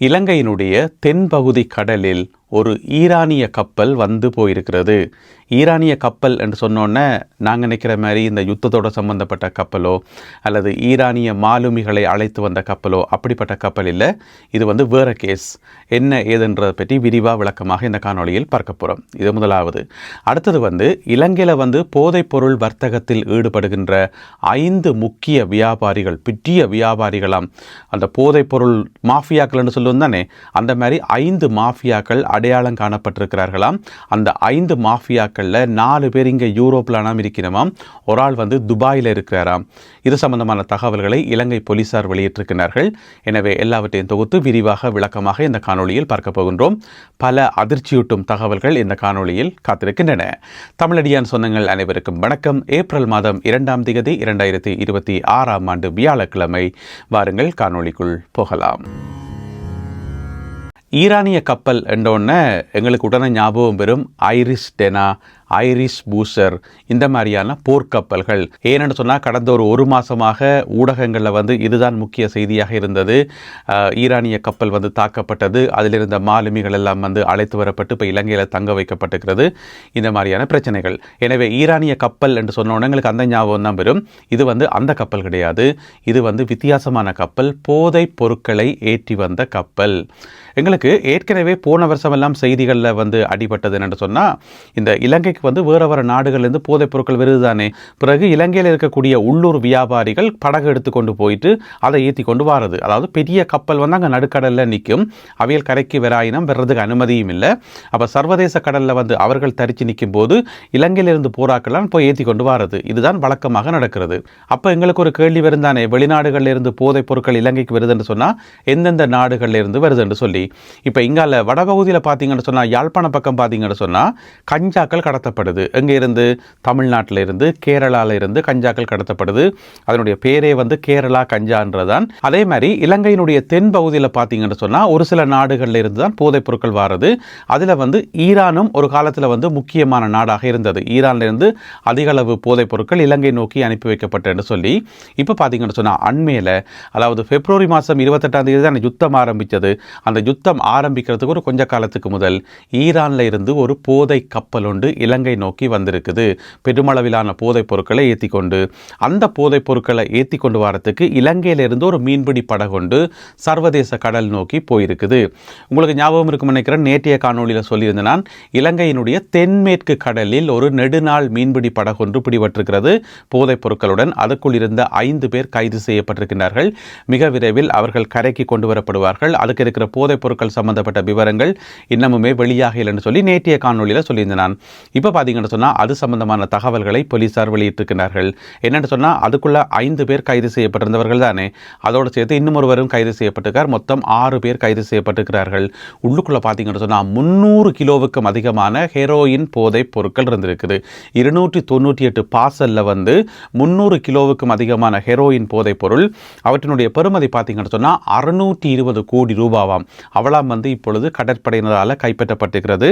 இலங்கையினுடைய தென்பகுதி கடலில் ஒரு ஈரானிய கப்பல் வந்து போயிருக்கிறது. ஈரானிய கப்பல் என்று சொன்னோன்னே நாங்கள் நினைக்கிற மாதிரி இந்த யுத்தத்தோடு சம்பந்தப்பட்ட கப்பலோ அல்லது ஈரானிய மாலுமிகளை அழைத்து வந்த கப்பலோ அப்படிப்பட்ட கப்பல் இல்லை. இது வந்து வேற கேஸ். என்ன ஏதுன்றதை பற்றி விரிவாக விளக்கமாக இந்த காணொளியில் பார்க்க போகிறோம். இது முதலாவது. அடுத்தது வந்து இலங்கையில் வந்து போதைப்பொருள் வர்த்தகத்தில் ஈடுபடுகின்ற 5 முக்கிய வியாபாரிகள், பெரிய வியாபாரிகளாம். அந்த போதைப்பொருள் மாஃபியாக்கள் என்று சொல்லுவோம் தானே, அந்த மாதிரி 5 மாஃபியாக்கள் அடையாளம் காணப்பட்டிருக்கிறார்களாம். அந்த 5 மாஃபியாக்களில் 4 பேர் இங்கே யூரோப்பில் இருக்கிறோமாம். ஒரு ஆள் வந்து துபாயில் இருக்கிறாராம். இது சம்பந்தமான தகவல்களை இலங்கை போலீசார் வெளியிட்டிருக்கிறார்கள். எனவே எல்லாவற்றையும் தொகுத்து விரிவாக விளக்கமாக இந்த காணொளியில் பார்க்க போகின்றோம். பல அதிர்ச்சியூட்டும் தகவல்கள் இந்த காணொளியில் காத்திருக்கின்றன. தமிழடியான் சொந்தங்கள் அனைவருக்கும் வணக்கம். ஏப்ரல் மாதம் 2ஆம் தேதி 2026ஆம் ஆண்டு வியாழக்கிழமை. வாருங்கள் காணொளிக்குள் போகலாம். ஈரானிய கப்பல் என்றோன்னே எங்களுக்கு உடனே ஞாபகம் வரும் ஐரிஸ் டெனா, ஐரிஸ் பூசர், இந்த மாதிரியான போர்க்கப்பல்கள். ஏன்னு சொன்னால் கடந்த ஒரு மாதமாக ஊடகங்களில் வந்து இதுதான் முக்கிய செய்தியாக இருந்தது. ஈரானிய கப்பல் வந்து தாக்கப்பட்டது, அதில் இருந்த மாலுமிகள் எல்லாம் வந்து அழைத்து வரப்பட்டு இப்போ இலங்கையில் தங்க வைக்கப்பட்டிருக்கிறது, இந்த மாதிரியான பிரச்சனைகள். எனவே ஈரானிய கப்பல் என்று சொன்னோன்னே எங்களுக்கு அந்த ஞாபகம் தான் வரும். இது வந்து அந்த கப்பல் கிடையாது. இது வந்து வித்தியாசமான கப்பல், போதைப் பொருட்களை ஏற்றி வந்த கப்பல். எங்களுக்கு ஏற்கனவே போன வருஷமெல்லாம் செய்திகளில் வந்து அடிபட்டது என்று சொன்னால், இந்த இலங்கைக்கு வந்து வேறு நாடுகள்லேருந்து போதைப் பொருட்கள் வருது தானே. பிறகு இலங்கையில் இருக்கக்கூடிய உள்ளூர் வியாபாரிகள் படகு எடுத்து கொண்டு போயிட்டு அதை ஏற்றி கொண்டு வாரது. அதாவது பெரிய கப்பல் வந்து அங்கே நடுக்கடலில் நிற்கும், அவையில் கரைக்கு வராயினம் வர்றதுக்கு அனுமதியும் இல்லை. அப்போ சர்வதேச கடலில் வந்து அவர்கள் தரித்து நிற்கும் போது இலங்கையிலிருந்து போராக்கெல்லாம் போய் ஏற்றி கொண்டு வாரது. இதுதான் வழக்கமாக நடக்கிறது. அப்போ எங்களுக்கு ஒரு கேள்வி வரும் தானே, வெளிநாடுகளிலிருந்து போதைப் பொருட்கள் இலங்கைக்கு வருது என்று சொன்னால் எந்தெந்த நாடுகளிலிருந்து வருது என்று சொல்லி. இப்போ இங்கால வடபகுதியில் பார்த்தீங்கன்னு சொன்னால், யாழ்ப்பாண பக்கம் பார்த்தீங்கன்னு சொன்னால் கஞ்சாக்கள் கடத்தப்படுது. எங்கே இருந்து? தமிழ்நாட்டில் இருந்து, கேரளாவில் இருந்து கஞ்சாக்கள் கடத்தப்படுது. அதனுடைய பேரே வந்து கேரளா கஞ்சான்றதான். அதே மாதிரி இலங்கையினுடைய தென் பகுதியில் பார்த்தீங்கன்னு சொன்னால் ஒரு சில நாடுகளில் இருந்து தான் போதைப் பொருட்கள் வாருது. அதில் வந்து ஈரானும் ஒரு காலத்தில் வந்து முக்கியமான நாடாக இருந்தது. ஈரானிலிருந்து அதிக அளவு போதைப் பொருட்கள் இலங்கை நோக்கி அனுப்பி வைக்கப்பட்டன்னு சொல்லி இப்போ பார்த்தீங்கன்னு சொன்னால் அண்மையில், அதாவது பிப்ரவரி மாதம் 28ஆம் தேதி தான் யுத்தம் ஆரம்பித்தது. அந்த யுத்தம் ஆரம்பிக்கிறதுக்கு ஒரு கொஞ்ச காலத்துக்கு முதல் ஈரானில் இருந்து ஒரு போதை கப்பல் ஒன்று இலங்கை நோக்கி வந்திருக்குது. பெருமளவிலான போதைப் பொருட்களை ஏற்றி கொண்டு, அந்த போதைப் பொருட்களை ஏற்றி கொண்டு வரத்துக்கு இலங்கையிலிருந்து ஒரு மீன்பிடி படகொண்டு சர்வதேச கடல் நோக்கி போயிருக்குது. உங்களுக்கு ஞாபகம் இருக்கும் நினைக்கிறேன், நேற்றைய காணொலியில் சொல்லியிருந்தேன் நான், இலங்கையினுடைய தென்மேற்கு கடலில் ஒரு நெடுநாள் மீன்பிடி படகொன்று பிடிபட்டிருக்கிறது போதைப் பொருட்களுடன். அதுக்குள் இருந்த 5 பேர் கைது செய்யப்பட்டிருக்கிறார்கள். மிக விரைவில் அவர்கள் கரைக்கு கொண்டு வரப்படுவார்கள். அதுக்கு இருக்கிற போதைப் பொருட்கள் சம்பந்தப்பட்ட விவரங்கள் இன்னமுமே வெளியாக இல்லைன்னு சொல்லி நேற்றைய காணொலியில் சொல்லியிருந்தேன் நான். இப்போ பார்த்தீங்கன்னு சொன்னால் அது சம்பந்தமான தகவல்களை போலீசார் வெளியிட்டிருக்கிறார்கள். என்னென்னு சொன்னால் அதுக்குள்ள 5 பேர் கைது செய்யப்பட்டிருந்தவர்கள் தானே, அதோடு சேர்த்து இன்னும் ஒருவரும் கைது செய்யப்பட்டிருக்கார். மொத்தம் 6 பேர் கைது செய்யப்பட்டிருக்கிறார்கள். உள்ளுக்குள்ளே பார்த்தீங்கன்னு சொன்னால் 300 கிலோவுக்கும் அதிகமான ஹெரோயின் போதைப் பொருட்கள் இருந்திருக்குது. 298 பார்சலில் வந்து 300 கிலோவுக்கும் அதிகமான ஹெரோயின் போதைப் பொருள். அவற்றினுடைய பெறுமதி பார்த்தீங்கன்னு சொன்னால் 620 கோடி ரூபாவாம். அவளாம் வந்து இப்பொழுது கடற்படையினரால் கைப்பற்றப்பட்டிருக்கிறது.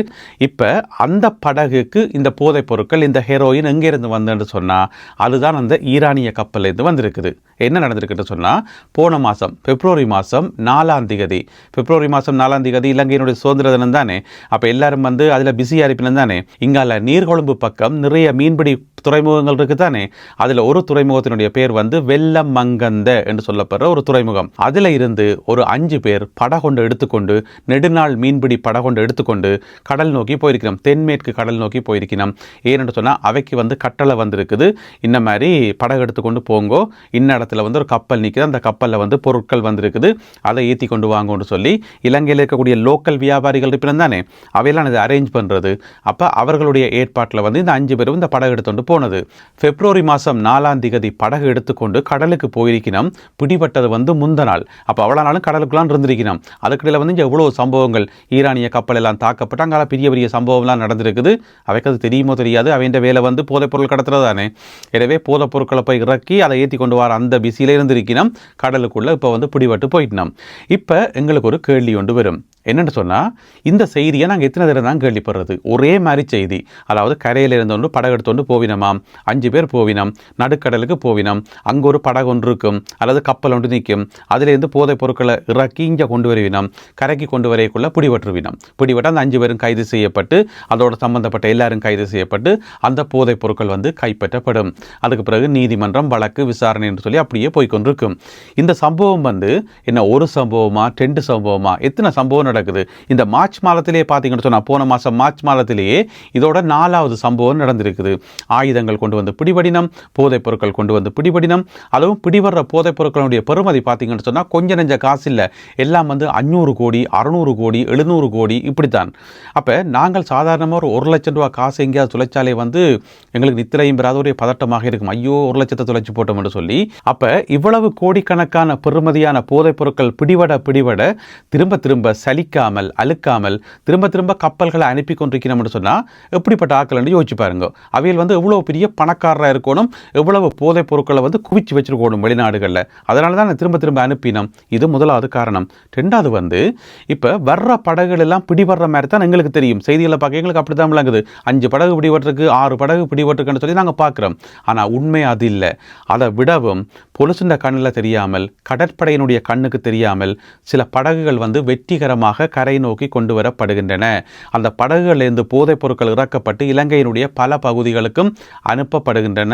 இப்போ அந்த படகுக்கு இந்த போதைப் பொருட்கள், இந்த ஹெரோயின் எங்கேருந்து வந்தேன்னு சொன்னால் அதுதான் அந்த ஈரானிய கப்பல்லேருந்து வந்திருக்குது. என்ன நடந்திருக்குன்னு சொன்னால், போன மாதம் பிப்ரவரி மாதம் 4ஆம் தேதி, பிப்ரவரி மாதம் 4ஆம் தேதி இலங்கையினுடைய சுதந்திர தினம் தானே. அப்போ எல்லாரும் வந்து அதில் பிஸியாக இருப்பினம் தானே. இங்கால நீர்கொழும்பு பக்கம் நிறைய மீன்பிடி துறைமுகங்கள் இருக்குது தானே. அதில் ஒரு துறைமுகத்தினுடைய பேர் வந்து வெள்ளமங்கந்த என்று சொல்லப்படுற ஒரு துறைமுகம். அதில் இருந்து ஒரு 5 பேர் படகொண்டு எடுத்துக்கொண்டு, நெடுநாள் மீன்பிடி படகொண்டு எடுத்துக்கொண்டு கடல் நோக்கி போயிருக்கணும், தென்மேற்கு கடல் நோக்கி போயிருக்கணும். ஏன்னு சொன்னால் அவைக்கு வந்து கட்டளை வந்திருக்குது, இந்த மாதிரி படகு எடுத்துக்கொண்டு போங்கோ, இன்ன இடத்துல வந்து ஒரு கப்பல் நிற்குது, அந்த கப்பலில் வந்து பொருட்கள் வந்திருக்குது, அதை ஏற்றி கொண்டு வாங்கன்னு சொல்லி இலங்கையில் இருக்கக்கூடிய லோக்கல் வியாபாரிகள் இருப்பினும் தானே அவையெல்லாம் இதை அரேஞ்ச் பண்ணுறது. அப்போ அவர்களுடைய ஏற்பாட்டில் வந்து இந்த 5 பேரும் இந்த படகு எடுத்துக்கொண்டு போனது. பிப்ரவரி மாதம் 4ஆம் தேதி படகு எடுத்துக்கொண்டு கடலுக்கு போயிருக்கணும். பிடிபட்டது வந்து முந்த நாள். அப்போ அவ்வளோ நாளும் கடலுக்குலாம் இருந்திருக்கணும். அதுக்கிடையில் வந்து இங்கே எவ்வளோ சம்பவங்கள், ஈரானிய கப்பல் எல்லாம் தாக்கப்பட்டு அங்கே பெரிய பெரிய சம்பவம்லாம் நடந்திருக்குது. அவைக்கு அது தெரியுமோ தெரியாது, அவைன்ற வேலை வந்து போதைப் பொருள் கடத்துறது தானே. எனவே போதைப் பொருட்களை போய் இறக்கி அதை ஏற்றி கொண்டு வர அந்த பிஸியில் இருந்திருக்கணும். கடலுக்குள்ளே இப்போ வந்து பிடிபட்டு போயிட்டோம். இப்போ எங்களுக்கு ஒரு கேள்வி ஒன்று வரும். என்னென்னு சொன்னால் இந்த செய்தியை நாங்கள் எத்தனை தடவை தான் கேள்விப்படுறது, ஒரே மாதிரி செய்தி. அதாவது கரையில் இருந்தோண்டு படகு எடுத்துകൊണ്ട് போவினமாம், 5 பேர் போவினம், நடுக்கடலுக்கு போவினம், அங்கே ஒரு படகு ஒன்று இருக்கும் அல்லது கப்பல் ஒன்று நிற்கும், அதிலேருந்து போதைப் பொருட்களை இறக்கி இங்கே கொண்டு வருவினம், கரைக்கு கொண்டு வரைக்குள்ள பிடிபட்டுருவினம். பிடிபட்டு அந்த 5 பேரும் கைது செய்யப்பட்டு அதோட சம்பந்தப்பட்ட எல்லாரும் கைது செய்யப்பட்டு அந்த போதைப் பொருட்கள் வந்து கைப்பற்றப்படும். அதுக்கு பிறகு நீதிமன்றம், வழக்கு, விசாரணை என்று சொல்லி அப்படியே போய்கொண்டிருக்கும். இந்த சம்பவம் வந்து என்ன ஒரு சம்பவமா 2 சம்பவமா எத்தனை சம்பவம் நடக்குது. இந்த மார்ச் மாதத்திலேயே பார்த்தீங்கன்னு சொன்னால் போன மாதம் மார்ச் மாதத்திலேயே இதோட 4வது சம்பவம் நடந்திருக்குது. ஆயுதங்கள் கொண்டு வந்து பிடிபடினம், போதைப் பொருட்கள் கொண்டு வந்து பிடிபடினம். அதுவும் பிடிவர்ற போதைப் பொருட்களுடைய பெறுமதி பார்த்தீங்கன்னு சொன்னால் கொஞ்சம் நெஞ்ச காசு இல்லை, எல்லாம் வந்து 500 கோடி 600 கோடி 700 கோடி இப்படித்தான். அப்போ நாங்கள் சாதாரணமாக ஒரு 1 லட்சம் ரூபா காசு எங்கேயாவது துளைச்சாலே வந்து எங்களுக்கு நித்திரையும் பெறாத ஒரு பதட்டமாக இருக்கும், ஐயோ 1 லட்சத்தை துளைச்சி போட்டோம் என்று சொல்லி. அப்போ இவ்வளவு கோடிக்கணக்கான பெறுமதியான போதைப் பொருட்கள் பிடிபட திரும்ப திரும்ப சலிக்காமல் அழுக்காமல் திரும்ப கப்பல்களை அனுப்பி கொண்டிருக்கணும் என்று சொன்னால் எப்படிப்பட்ட ஆக்கள் என்று யோசிச்சு பாருங்க. அவையில் வந்து எவ்வளோ பெரிய பணக்காரராக இருக்கணும், எவ்வளவு போதைப் பொருட்களை வந்து குவிச்சு வச்சிருக்கணும் வெளிநாடுகளில். அதனால தான் திரும்ப அனுப்பினோம். இது முதலாவது காரணம். 2வது வந்து இப்போ வர்ற படகுகள் எல்லாம் பிடிபடுற மாதிரி தான் எங்களுக்கு தெரியும். செய்திகளை பார்க்க எங்களுக்கு அப்படி தான் விளங்குது. 5 படகு பிடிபட்டிருக்கு, 6 படகு பிடிபட்டிருக்குன்னு சொல்லி நாங்கள் பார்க்குறோம். ஆனால் உண்மை அது இல்லை. அதை விடவும் பொலிசுண்ட கண்ணில் தெரியாமல், கடற்படையினுடைய கண்ணுக்கு தெரியாமல் சில படகுகள் வந்து வெற்றிகரமாக கரை நோக்கி கொண்டு வரப்படுகின்றன. அந்த படகுகளிலிருந்து போதைப் பொருட்கள் இறக்கப்பட்டு இலங்கையினுடைய பல பகுதிகளுக்கும் அனுப்பப்படுகின்றன.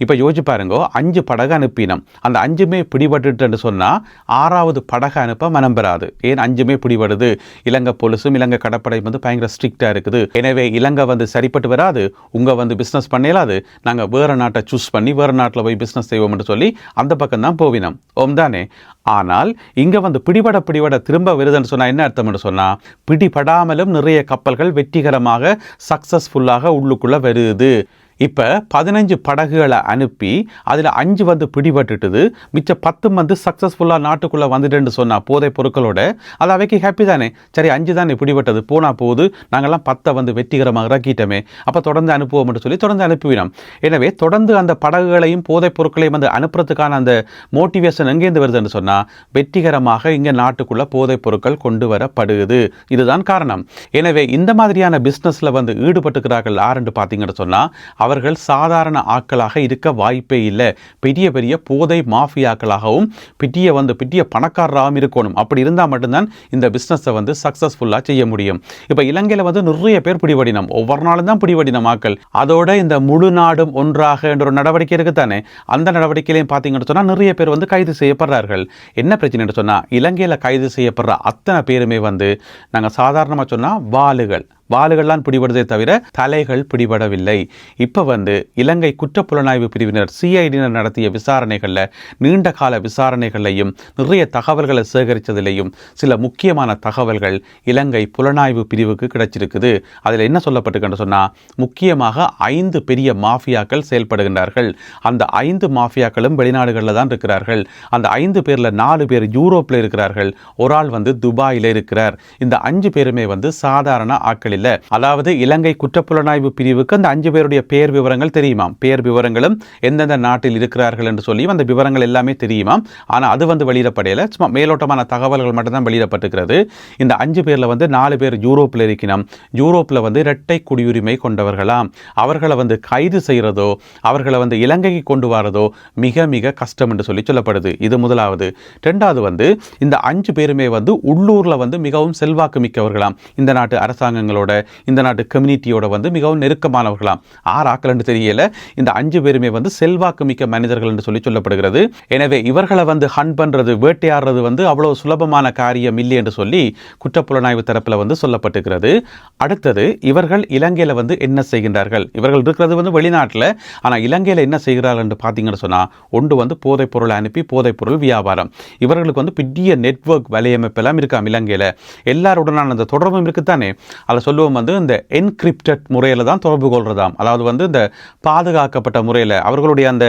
இப்போ யோசிச்சு பாருங்க, 5 படகு அனுப்பினோம், அந்த 5மே பிடிபட்டுன்னு சொன்னால் 6வது படகு அனுப்ப மனம் பெறாது. ஏன் 5மே பிடிபடுது? இலங்கை போலீஸும் இலங்கை கடற்படை வந்து பயங்கர ஸ்ட்ரிக்டாக இருக்குது. எனவே இலங்கை வந்து சரிப்பட்டு வராது, உங்கள் வந்து பிஸ்னஸ் பண்ணலாது, நாங்கள் வேறு நாட்டை சூஸ் பண்ணி வேறு நாட்டில் போய் பிஸ்னஸ் செய்வோம் என்று சொல்லி அந்த பக்கம் தான் போவினோம். ஓம் தானே. ஆனால் இங்கே வந்து பிடிபட திரும்ப வருதுன்னு சொன்னால் என்ன அர்த்தம் என்று சொன்னால், பிடிபடாமலும் நிறைய கப்பல்கள் வெற்றிகரமாக சக்ஸஸ்ஃபுல்லாக உள்ளுக்குள்ளே வருது. இப்போ 15 படகுகளை அனுப்பி அதில் 5 வந்து பிடிபட்டுட்டுது, மிச்சம் 10 வந்து சக்ஸஸ்ஃபுல்லாக நாட்டுக்குள்ளே வந்துட்டுன்னு சொன்னால் போதைப் பொருட்களோட அது அவைக்கு ஹாப்பி தானே. சரி 5 தானே பிடிபட்டது, போனால் போகுது, நாங்கள்லாம் 10 வந்து வெற்றிகரமாக இறக்கிட்டோமே, அப்போ தொடர்ந்து அனுப்புவோம்னு சொல்லி தொடர்ந்து அனுப்பிவிடும். எனவே தொடர்ந்து அந்த படகுகளையும் போதைப் பொருட்களையும் வந்து அனுப்புறதுக்கான அந்த மோட்டிவேஷன் எங்கேருந்து வருதுன்னு சொன்னால், வெற்றிகரமாக இங்கே நாட்டுக்குள்ளே போதைப் பொருட்கள் கொண்டு வரப்படுது. இதுதான் காரணம். எனவே இந்த மாதிரியான பிஸ்னஸில் வந்து ஈடுபட்டுக்கிறார்கள் யாருன்னு பார்த்தீங்கன்னு சொன்னால், அவர்கள் சாதாரண ஆட்களாக இருக்க வாய்ப்பே இல்லை. பெரிய போதை மாஃபியாக்களாகவும் பெரிய பணக்காரராகவும் இருக்கணும். அப்படி இருந்தால் மட்டும்தான் இந்த பிஸ்னஸை வந்து சக்ஸஸ்ஃபுல்லாக செய்ய முடியும். இப்போ இலங்கையில் வந்து நிறைய பேர் பிடிபடினம், ஒவ்வொரு நாளும் தான் பிடிபடினம் ஆக்கள். அதோட இந்த முழு நாடும் ஒன்றாக என்ற ஒரு நடவடிக்கை இருக்குதானே, அந்த நடவடிக்கையிலையும் பார்த்தீங்கன்னு சொன்னால் நிறைய பேர் வந்து கைது செய்யப்படுறார்கள். என்ன பிரச்சனைன்னு சொன்னால், இலங்கையில் கைது செய்யப்படுற அத்தனை பேருமே வந்து நாங்கள் சாதாரணமாக சொன்னால் வாளுகள்லாம் பிடிபடுதே தவிர தலைகள் பிடிபடவில்லை. இப்போ வந்து இலங்கை குற்றப்புலனாய்வு பிரிவினர் CID நடத்திய விசாரணைகளில், நீண்ட கால விசாரணைகளையும் நிறைய தகவல்களை சேகரித்ததிலையும் சில முக்கியமான தகவல்கள் இலங்கை புலனாய்வு பிரிவுக்கு கிடைச்சிருக்குது. அதில் என்ன சொல்லப்பட்டிருக்குன்னு சொன்னால், முக்கியமாக 5 பெரிய மாஃபியாக்கள் செயல்படுகின்றார்கள். அந்த 5 மாஃபியாக்களும் வெளிநாடுகளில் தான் இருக்கிறார்கள். அந்த 5 பேரில் 4 பேர் யூரோப்பில் இருக்கிறார்கள், ஒரு ஆள் வந்து துபாயில் இருக்கிறார். இந்த 5 பேருமே வந்து சாதாரண ஆட்கள் இல்லை. அதாவது இலங்கை குற்றப்புலனாய்வு பிரிவுக்கு அந்த 5 பேருடைய பெயர் விவரங்கள் தெரியுமாம். பெயர் விவரங்களும் எந்தெந்த நாட்டில் இருக்கிறார்கள் என்று சொல்லி அந்த விவரங்கள் எல்லாமே தெரியுமாம். ஆனால் அது வந்து வெளியிடப்படையில, சும்மா மேலோட்டமான தகவல்கள் மட்டும்தான் வெளியிடப்பட்டிருக்கிறது. இந்த 5 பேரில் வந்து 4 பேர் யூரோப்பில் இருக்கணும். யூரோப்பில் வந்து இரட்டை குடியுரிமை கொண்டவர்களாம். அவர்களை வந்து கைது செய்கிறதோ அவர்களை வந்து இலங்கைக்கு கொண்டு வரதோ மிக கஷ்டம் என்று சொல்லி சொல்லப்படுது. இது முதலாவது. 2வது வந்து இந்த 5 பேருமே வந்து உள்ளூரில் வந்து மிகவும் செல்வாக்கு மிக்கவர்களாம். இந்த நாட்டு அரசாங்கங்களோட, இந்த நாட்டு கம்யூனிட்டியோட வந்து மிகவும் நெருக்கமானவர்களாம். ஆக்கள் என்று தெரியல, இந்த 5 பேருமே வந்து செல்வாக்கு மிக்க மனிதர்கள் என்று சொல்லி சொல்லப்படுகிறது. எனவே இவர்களை வந்து ஹண்ட் பண்றது, வேட்டையாடுறது வந்து அவ்வளவு சுலபமான காரியம் இல்லை என்று சொல்லி குற்றப்புலனாய்வு தரப்பில் வந்து சொல்லப்பட்டிருக்கிறது. அடுத்தது, இவர்கள் இலங்கையில் வந்து என்ன செய்கின்றார்கள்? இவர்கள் இருக்கிறது வந்து வெளிநாட்டில், ஆனால் இலங்கையில் என்ன செய்கிறார்கள் என்று பார்த்தீங்கன்னு சொன்னால், ஒன்று வந்து போதைப் பொருளை அனுப்பி போதைப் பொருள் வியாபாரம். இவர்களுக்கு வந்து பெரிய நெட்வொர்க் வலையமைப்பெல்லாம் இருக்காம் இலங்கையில். எல்லாருடனான அந்த தொடர்பும் இருக்குத்தானே. அதில் சொல்லுவோம் வந்து இந்த என்கிரிப்டட் முறையில் தான் தொடர்பு கொள்றதாம். அதாவது வந்து இந்த பாதுகாக்கப்பட்ட முறையில் அவர்களுடைய அந்த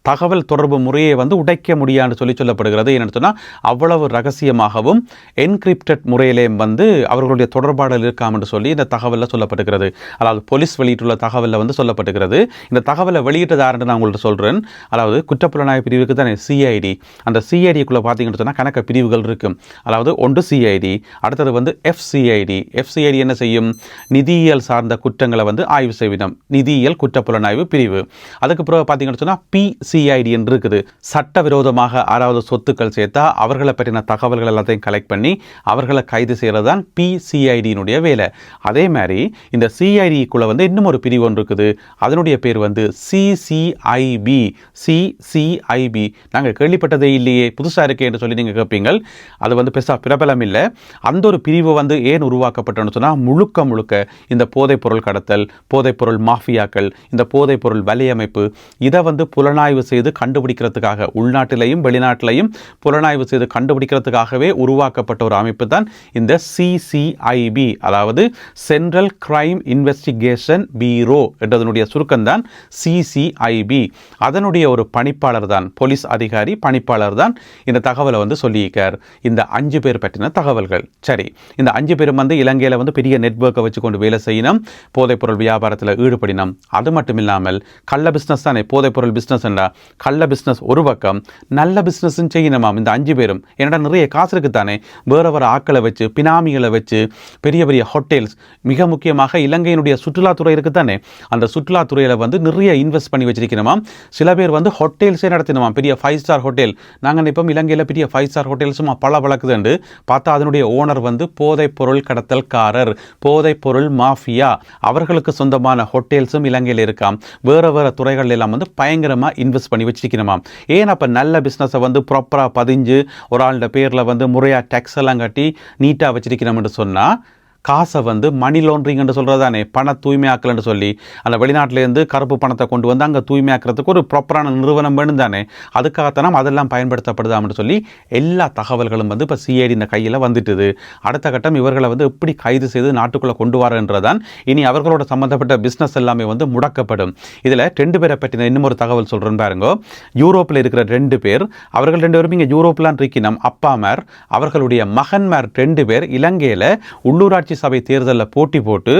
தகவல் தொடர்பு முறையை வந்து உடைக்க முடியாதுன்னு சொல்லப்படுகிறது. என்னென்னு சொன்னால் அவ்வளவு ரகசியமாகவும் என்கிரிப்டட் முறையிலே வந்து அவர்களுடைய தொடர்பாடல் இருக்காம் என்று சொல்லி இந்த தகவலில் சொல்லப்படுகிறது. அதாவது போலீஸ் வெளியிட்டுள்ள தகவலில் வந்து சொல்லப்படுகிறது. இந்த தகவலை வெளியிட்டது யாருன்னு நான் உங்கள்கிட்ட சொல்கிறேன். அதாவது குற்றப்புலனாய்வு பிரிவுக்கு தானே சிஐடி. அந்த சிஐடிக்குள்ளே பார்த்தீங்கன்னு சொன்னால் கணக்க பிரிவுகள் இருக்கும். அதாவது ஒன்று சிஐடி, அடுத்தது வந்து எஃப்சிஐடி. எஃப்சிஐடி என்ன செய்யும்? நிதியியல் சார்ந்த குற்றங்களை வந்து ஆய்வு செய்வினம். நிதியியல் குற்றப்புலனாய்வு பிரிவு. அதுக்கு பிறகு பார்த்தீங்கன்னு சொன்னால் பிசிஐடி என்று இருக்குது. சட்டவிரோதமாக யாராவது சொத்துக்கள் சேர்த்தா அவர்களை பற்றின தகவல்கள் எல்லாத்தையும் கலெக்ட் பண்ணி அவர்களை கைது செய்கிறது தான் பிசிஐடியினுடைய வேலை. அதே மாதிரி இந்த சிஐடிக்குள்ளே வந்து இன்னும் ஒரு பிரிவு ஒன்று இருக்குது. அதனுடைய பேர் வந்து சிசிஐபி. சிசிஐபி நாங்கள் கேள்விப்பட்டதே இல்லையே, புதுசாக இருக்கே என்று சொல்லி நீங்கள் கேட்பீங்கள். அது வந்து பெருசாக பிரபலம் இல்லை. அந்த ஒரு பிரிவு வந்து ஏன் உருவாக்கப்பட்டோன்னு சொன்னால் முழுக்க முழுக்க இந்த போதைப்பொருள் கடத்தல், போதைப்பொருள் மாஃபியாக்கள், இந்த போதைப்பொருள் வலையமைப்பு இதை வந்து புலனாய்வு செய்து கண்டுபிடிக்கிறதுக்காக உள்நாட்டிலையும் வெளிநாட்டிலையும் புலனாய்வு செய்து கண்டுபிடிக்கிறதுக்காகவே உருவாக்கப்பட்ட ஒரு அமைப்பு தான் இந்த சிசிஐபி. அதாவது சென்ட்ரல் கிரைம் இன்வெஸ்டிகேஷன் பீரோ என்றதனுடைய சுருக்கம் தான் சிசிஐபி. அதனுடைய ஒரு பணிப்பாளர் தான், போலீஸ் அதிகாரி பணிப்பாளர் தான் இந்த தகவலை வந்து சொல்லியிருக்கார். இந்த 5 பேர் பற்றின தகவல்கள். சரி, இந்த 5 பேரும் வந்து இலங்கையில் வந்து பெரிய நெட்வொர்க்கை வச்சு கொண்டு வேலை செய்யணும், போதைப்பொருள் வியாபாரத்தில் ஈடுபடினோம். அது மட்டும் இல்லாமல் கள்ள பிஸ்னஸ் தானே போதைப்பொருள் பிஸ்னஸ் என்றா, கள்ள பிஸ்னஸ் ஒரு பக்கம், நல்ல பிஸ்னஸும் செய்யணுமாம் இந்த 5 பேரும். என்னடா நிறைய காசு இருக்குத்தானே, வேற வேறு ஆக்களை வச்சு பினாமிகளை வச்சு பெரிய பெரிய ஹோட்டல்ஸ், மிக முக்கியமாக இலங்கையினுடைய சுற்றுலாத்துறை இருக்குத்தானே, அந்த சுற்றுலாத்துறையில் வந்து நிறைய இன்வெஸ்ட் பண்ணி வச்சிருக்கணுமாம். சில பேர் வந்து ஹோட்டல்ஸே நடத்தினோம், பெரிய 5 ஸ்டார் ஹோட்டல். நாங்கள் இப்போ இலங்கையில் பெரிய 5 ஸ்டார் ஹோட்டல்ஸும் பல வழக்குதுண்டு பார்த்தா அதனுடைய ஓனர் வந்து போதைப் பொருள் கடத்தல்காரர், போதைப் பொருள் மாஃபியா. அவர்களுக்கு சொந்தமான ஹோட்டல்ஸும் இலங்கையில் இருக்காம். வேறு வேறு துறைகள் எல்லாம் வந்து பயங்கரமாக இன்வெஸ்ட் பண்ணி வச்சிருக்கணுமாம். ஏன் அப்போ நல்ல பிஸ்னஸை வந்து ப்ராப்பராக பதிஞ்சு ஒரு ஆளுடைய பேரில் வந்து முறையாக டேக்ஸ் எல்லாம் கட்டி நீட்டாக வச்சிருக்கணும்னு சொன்னால் காசை வந்து மணி லாண்ட்ரிங் என்று சொல்கிறது தானே, பண தூய்மையாக்கல்னு சொல்லி அந்த வெளிநாட்டிலேருந்து கருப்பு பணத்தை கொண்டு வந்து அங்கே தூய்மையாக்கிறதுக்கு ஒரு ப்ராப்பரான நிறுவனம் வேணும் தானே, அதுக்காகத்தான் அதெல்லாம் பயன்படுத்தப்படுதாம்னு சொல்லி எல்லா தகவல்களும் வந்து இப்போ சிஐடி இந்த கையில் வந்துட்டுது. அடுத்த கட்டம் இவர்களை வந்து எப்படி கைது செய்து நாட்டுக்குள்ளே கொண்டு வரன்றதான். இனி அவர்களோட சம்மந்தப்பட்ட பிஸ்னஸ் எல்லாமே வந்து முடக்கப்படும். இதில் 2 பேரை பற்றின இன்னும் ஒரு தகவல் சொல்கிறேன்னு பாருங்க. யூரோப்பில் இருக்கிற 2 பேர், அவர்கள் 2 பேரும் இங்கே யூரோப்லாம் இருக்கணும், அப்பாமார், அவர்களுடைய மகன்மார் 2 பேர் இலங்கையில் உள்ளூராட்சி சபை தேர்தலில் போட்டி போட்டு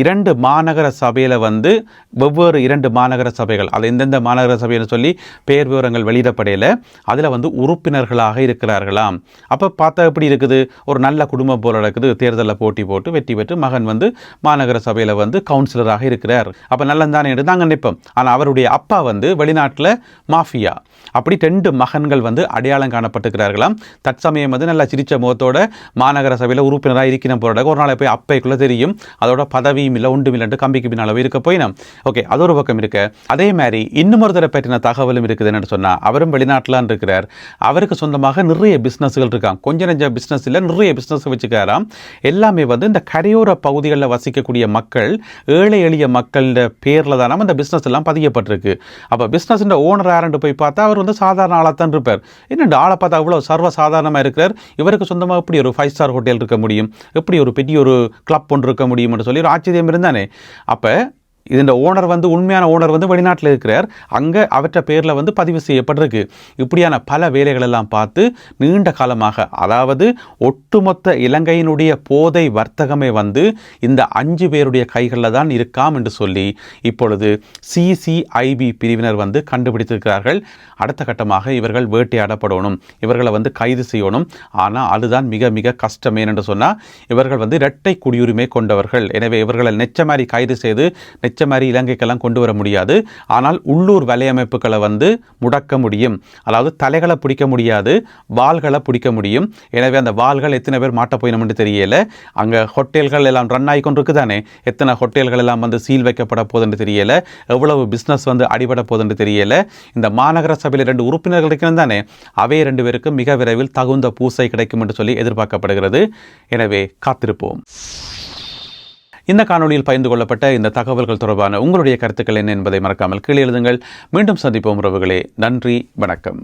2 மாநகர சபையில் வந்து வெவ்வேறு 2 மாநகர சபைகள், அது எந்தெந்த மாநகர சபைன்னு சொல்லி பேர் விவரங்கள் வெளியிடப்படையில் அதில் வந்து உறுப்பினர்களாக இருக்கிறார்களாம். அப்போ பார்த்தா எப்படி இருக்குது, ஒரு நல்ல குடும்பம் போல இருக்குது. தேர்தலில் போட்டி போட்டு வெற்றி பெற்று மகன் வந்து மாநகர சபையில் வந்து கவுன்சிலராக இருக்கிறார். அப்போ நல்லதானே என்று நாங்கள் நினைப்போம். ஆனால் அவருடைய அப்பா வந்து வெளிநாட்டில் மாஃபியா. அப்படி 2 மகன்கள் வந்து அடையாளம் காணப்பட்டிருக்கிறார்களாம். தற்சமயம் வந்து நல்லா சிரிச்ச முகத்தோட மாநகர சபையில் உறுப்பினராக இருக்கிற போராட ஒரு நாளை போய் அப்பைக்குள்ளே தெரியும் அதோட பதவியும் இல்லை ஒன்றும் இல்லைன்ட்டு கம்பிக்கு பின்னால் இருக்க போயினோம். ஓகே, அது ஒரு பக்கம் இருக்கு. அதே மாதிரி இன்னும் ஒருத்தரை பற்றின தகவலும் இருக்குது. என்னன்னு சொன்னால் அவரும் வெளிநாட்டிலான் இருக்கிறார். அவருக்கு சொந்தமாக நிறைய பிஸ்னஸ்கள் இருக்காங்க. கொஞ்சம் நெஞ்ச பிஸ்னஸ் இல்லை, நிறைய பிஸ்னஸ் வச்சுக்காராம். எல்லாமே வந்து இந்த கரையோர பகுதிகளில் வசிக்கக்கூடிய மக்கள், ஏழை எளிய மக்களோட பேரில் தானே அந்த பிஸ்னஸ் எல்லாம் பதியப்பட்டிருக்கு. அப்போ பிஸ்னஸ் ஓனர் யாருன்னு போய் பார்த்தா அவர் வந்து சாதாரண ஆளாக தான் இருப்பார். என்னென்று ஆளை பார்த்தா அவ்வளோ சர்வ சாதாரணமாக இருக்கிறார். இவருக்கு சொந்தமாக எப்படி ஒரு 5 ஸ்டார் ஹோட்டல் இருக்க முடியும், எப்படி ஒரு பெரிய ஒரு கிளப் ஒன்று இருக்க முடியும் என்று சொல்லி ஒரு ஆச்சரியம் இருந்தானே. அப்போ இந்த ஓனர் வந்து உண்மையான ஓனர் வந்து வெளிநாட்டில் இருக்கிறார். அங்கே அவற்ற பேரில் வந்து பதிவு செய்யப்பட்டிருக்கு. இப்படியான பல வேலைகள் எல்லாம் பார்த்து நீண்ட காலமாக, அதாவது ஒட்டுமொத்த இலங்கையினுடைய போதை வர்த்தகமே வந்து இந்த 5 பேருடைய கைகளில் தான் இருக்காம் என்று சொல்லி இப்பொழுது சிசிஐபி பிரிவினர் வந்து கண்டுபிடித்திருக்கிறார்கள். அடுத்த கட்டமாக இவர்கள் வேட்டையாடப்படணும், இவர்களை வந்து கைது செய்யணும். ஆனால் அதுதான் மிக மிக கஷ்டம். ஏனென்று சொன்னால் இவர்கள் வந்து இரட்டை குடியுரிமை கொண்டவர்கள். எனவே இவர்களை நெச்ச மாதிரி கைது செய்து நெச்ச மாதிரி இலங்கைக்கெல்லாம் கொண்டு வர முடியாது. ஆனால் உள்ளூர் வலையமைப்புகளை வந்து முடக்க முடியும். அதாவது தலைகளை பிடிக்க முடியாது, வாள்களை பிடிக்க முடியும். எனவே அந்த வாள்கள் எத்தனை பேர் மாட்ட போயினோம்னு தெரியல. அங்கே ஹோட்டல்கள் எல்லாம் ரன் ஆகி கொண்டு இருக்குதானே, எத்தனை ஹோட்டல்கள் எல்லாம் வந்து சீல் வைக்கப்பட போதுன்னு தெரியல, எவ்வளவு பிஸ்னஸ் வந்து அடிபட போதுன்னு தெரியல. இந்த மாநகர சபையில் 2 உறுப்பினர்கள் இருக்கிறது தானே, அவை 2 பேருக்கு மிக விரைவில் தகுந்த பூசை கிடைக்கும் என்று சொல்லி எதிர்பார்க்கப்படுகிறது. எனவே காத்திருப்போம். இந்த காணொலியில் பகிர்ந்து கொள்ளப்பட்ட இந்த தகவல்கள் தொடர்பான உங்களுடைய கருத்துக்கள் என்ன என்பதை மறக்காமல் கீழே எழுதுங்கள். மீண்டும் சந்திப்போம் உறவுகளே. நன்றி, வணக்கம்.